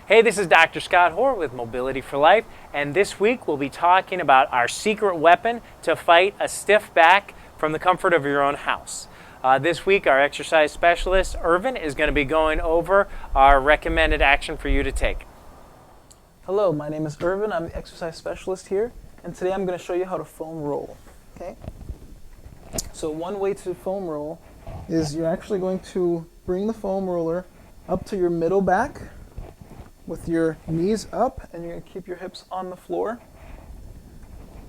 Hey, this is Dr. Scott Hoar with Mobility for Life, and this week we'll be talking about our secret weapon to fight a stiff back from the comfort of your own house. This week our exercise specialist, Irvin, is going to be going over our recommended action for you to take. Hello, my name is Irvin. I'm the exercise specialist here, and today I'm going to show you how to foam roll. Okay? So one way to foam roll is you're actually going to bring the foam roller up to your middle back with your knees up, and you're going to keep your hips on the floor,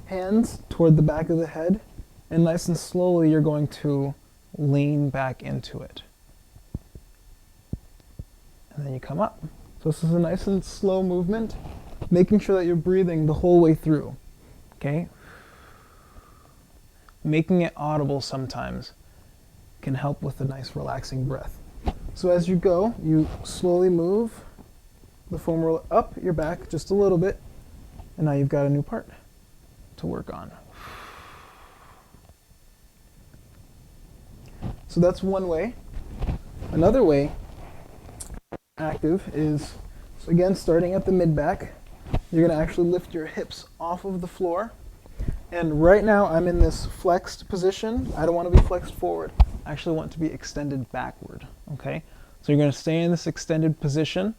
hands toward the back of the head, and nice and slowly you're going to lean back into it. And then you come up. So this is a nice and slow movement, making sure that you're breathing the whole way through. Okay? Making it audible sometimes can help with a nice relaxing breath. So as you go, you slowly move the foam roller up your back just a little bit, and now you've got a new part to work on. So that's one way. Another way, active, is again starting at the mid back. You're going to actually lift your hips off of the floor. And right now I'm in this flexed position. I don't want to be flexed forward. I actually want to be extended backward. Okay? So you're going to stay in this extended position,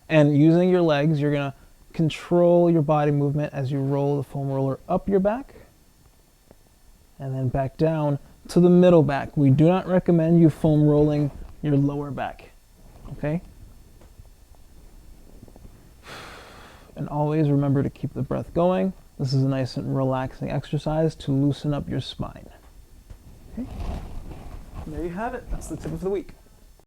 and using your legs, you're going to control your body movement as you roll the foam roller up your back and then back down to the middle back. We do not recommend you foam rolling your lower back. Okay? And always remember to keep the breath going. This is a nice and relaxing exercise to loosen up your spine. Okay? And there you have it. That's the tip of the week.